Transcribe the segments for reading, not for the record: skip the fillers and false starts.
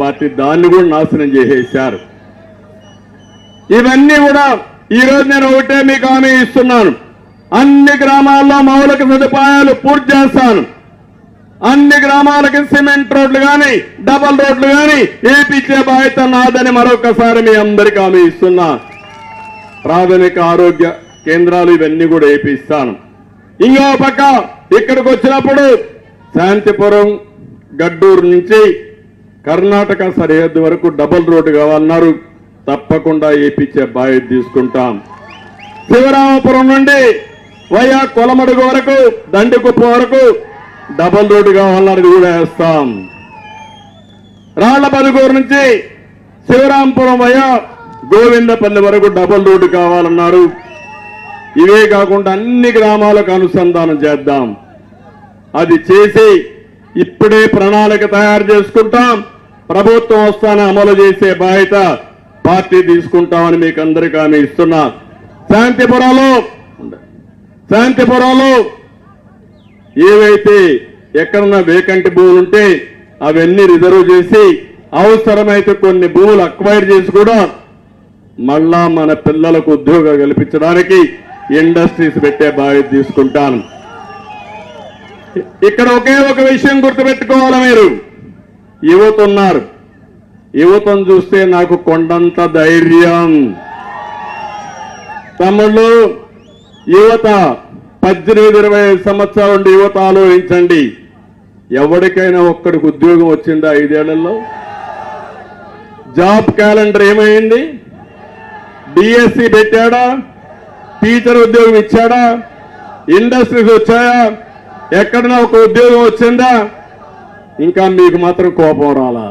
Party దాన్ని కూడా నాశనం చేసేశారు. ఇవన్నీ కూడా ఈరోజు నేను ఒకటే మీకు హామీ ఇస్తున్నాను, అన్ని గ్రామాల్లో మౌలిక సదుపాయాలు పూర్తి చేస్తాను. అన్ని గ్రామాలకి సిమెంట్ రోడ్లు కానీ డబల్ రోడ్లు కానీ వేయించే బాధ్యత నాదని మరొకసారి మీ అందరికీ హామీ ఇస్తున్నా. ప్రాథమిక ఆరోగ్య కేంద్రాలు ఇవన్నీ కూడా వేయిస్తాను. ఇంకో పక్క ఇక్కడికి వచ్చినప్పుడు శాంతిపురం గడ్డూరు నుంచి కర్ణాటక సరిహద్దు వరకు డబల్ రోడ్డు కావాలన్నారు, తప్పకుండా వేయించే బాధ్యత తీసుకుంటాం. శివరామపురం నుండి వయా కొలమడుగు వరకు దండికుప్ప వరకు డబల్ రోడ్డు కావాలన్నది కూడా వేస్తాం. రాళ్లబదుగూరు నుంచి శివరాంపురం వయా గోవిందపల్లి వరకు డబల్ రోడ్డు కావాలన్నారు. ఇవే కాకుండా అన్ని గ్రామాలకు అనుసంధానం చేద్దాం. అది చేసి ఇప్పుడే ప్రణాళిక తయారు చేసుకుంటాం. ప్రభుత్వం వస్తానే అమలు చేసే బాధ్యత పార్టీ తీసుకుంటామని మీకు అందరికీ హామీ ఇస్తున్నా. శాంతిపురంలో ఏవైతే ఎక్కడన్నా వేకంటి భూములు ఉంటే అవన్నీ రిజర్వ్ చేసి అవసరమైతే కొన్ని భూములు అక్వైర్ చేసి కూడా మళ్ళా మన పిల్లలకు ఉద్యోగాలు కల్పించడానికి ఇండస్ట్రీస్ పెట్టే బాధ్యత తీసుకుంటాను. ఇక్కడ ఒకే ఒక విషయం గుర్తుపెట్టుకోవాలి, మీరు యువత ఉన్నారు. యువతను చూస్తే నాకు కొండంత ధైర్యం. తమ్ముళ్ళు, యువత 18-20 సంవత్సరాల నుండి యువత ఆలోచించండి. ఎవరికైనా ఒక్కడికి ఉద్యోగం వచ్చిందా 5 ఏళ్లలో? జాబ్ క్యాలెండర్ ఏమైంది? డిఎస్సి పెట్టాడా? టీచర్ ఉద్యోగం ఇచ్చాడా? ఇండస్ట్రీస్ వచ్చాయా? ఎక్కడన్నా ఒక ఉద్యోగం వచ్చిందా? ఇంకా మీకు మాత్రం కోపం రాలా?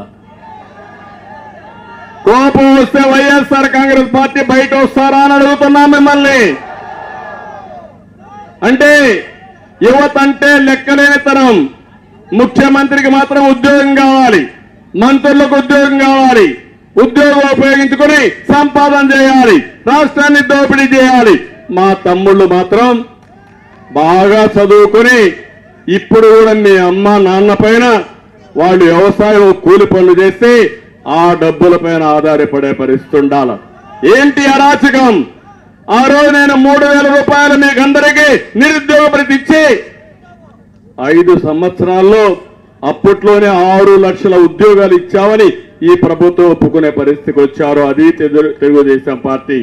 కోపం వస్తే వైఎస్ఆర్ కాంగ్రెస్ పార్టీ బయట వస్తారా అని అడుగుతున్నా మిమ్మల్ని. అంటే యువత అంటే లెక్కలేని తరం. ముఖ్యమంత్రికి మాత్రం ఉద్యోగం కావాలి, మంత్రులకు ఉద్యోగం కావాలి, ఉద్యోగం ఉపయోగించుకుని సంపాదన చేయాలి, రాష్ట్రాన్ని దోపిడీ చేయాలి. మా తమ్ముళ్ళు మాత్రం బాగా చదువుకుని ఇప్పుడు కూడా మీ అమ్మ నాన్న పైన వాళ్ళు వ్యవసాయం కూలి పనులు చేస్తే ఆ డబ్బుల పైన ఆధారపడే పరిస్థితి ఉండాలి. ఏంటి అరాచకం? ఆ రోజు నేను 3,000 రూపాయలు మీకు అందరికీ నిరుద్యోగ భృతి ఇచ్చి 5 సంవత్సరాల్లో అప్పట్లోనే 6 లక్షల ఉద్యోగాలు ఇచ్చామని ఈ ప్రభుత్వం ఒప్పుకునే పరిస్థితికి వచ్చారు. అది తెలుగుదేశం పార్టీ.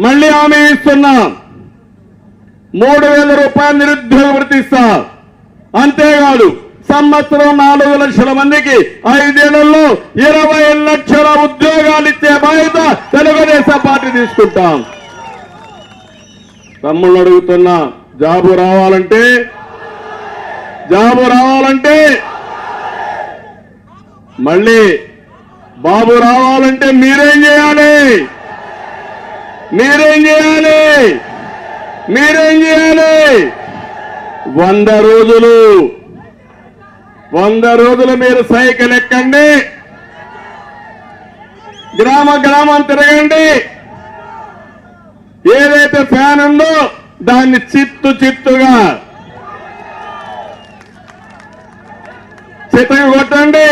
మళ్ళీ హామీ ఇస్తున్నా, 3,000 రూపాయలు నిరుద్యోగ భృతి ఇస్తా. అంతేకాదు సంవత్సరం 4 లక్షల మందికి 5 ఏళ్లలో 20 లక్షల ఉద్యోగాలు ఇచ్చే బాధ్యత తెలుగుదేశం పార్టీ తీసుకుంటాం. తమ్ముళ్ళు అడుగుతున్నా, జాబు రావాలంటే మళ్ళీ బాబు రావాలంటే మీరేం చేయాలి? 100 రోజులు మీరు సైకిల్ ఎక్కండి, గ్రామం తిరగండి. ఏదైతే ఫ్యాన్ ఉందో దాన్ని చిత్తుగా కొట్టండి.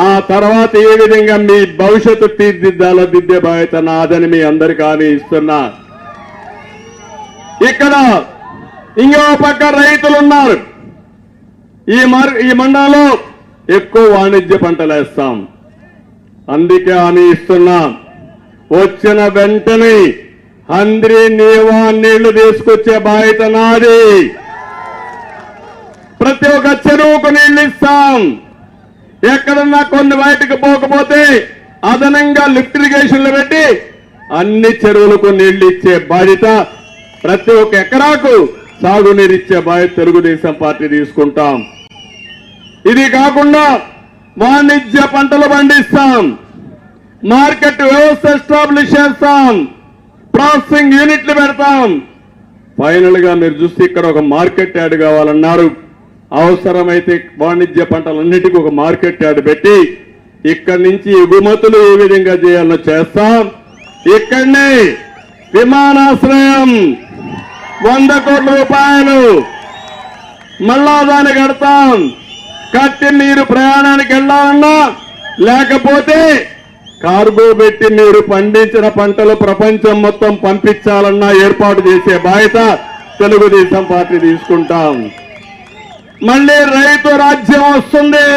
ఆ తర్వాత ఏ విధంగా మీ భవిష్యత్తు తీర్చిదిద్దాలో దిద్దే బాధ్యత నాదని మీ అందరికీ హామీ ఇస్తున్నా. ఇక్కడ ఇంకో పక్క రైతులు ఉన్నారు. ఈ మండలంలో ఎక్కువ వాణిజ్య పంటలు వేస్తాం. అందుకే హామీ ఇస్తున్నాం, వచ్చిన వెంటనే హంద్రి నీవా నీళ్లు తీసుకొచ్చే బాధ్యత నాది. ప్రతి ఒక్క చెరువుకు నీళ్లు ఇస్తాం. ఎక్కడన్నా కొన్ని బయటకు పోకపోతే అదనంగా లిఫ్ట్ ఇరిగేషన్లు పెట్టి అన్ని చెరువులకు నీళ్లు ఇచ్చే బాధ్యత, ప్రతి ఒక్క ఎకరాకు సాగునీరు ఇచ్చే బాధ్యత తెలుగుదేశం పార్టీ తీసుకుంటాం. ఇది కాకుండా వాణిజ్య పంటలు పండిస్తాం, మార్కెట్ వ్యవస్థ ఎస్టాబ్లిష్ చేస్తాం, ప్రాసెసింగ్ యూనిట్లు పెడతాం. ఫైనల్ గా మీరు చూస్తే ఇక్కడ ఒక మార్కెట్ యార్డ్ కావాలన్నారు. అవసరమైతే వాణిజ్య పంటలన్నిటికీ ఒక మార్కెట్ యార్డ్ పెట్టి ఇక్కడి నుంచి ఎగుమతులు ఏ విధంగా చేయాలో చేస్తాం. ఇక్కడనే విమానాశ్రయం 100 కోట్ల రూపాయలు మళ్ళా దాన్ని కడతాం. కట్టి మీరు ప్రయాణానికి వెళ్ళాలన్నా లేకపోతే కార్గో పెట్టి మీరు పండించిన పంటలు ప్రపంచం మొత్తం పంపించాలన్నా ఏర్పాటు చేసే బాధ్యత తెలుగుదేశం పార్టీ తీసుకుంటాం. మళ్ళీ రైతు రాజ్యం వస్తుంది.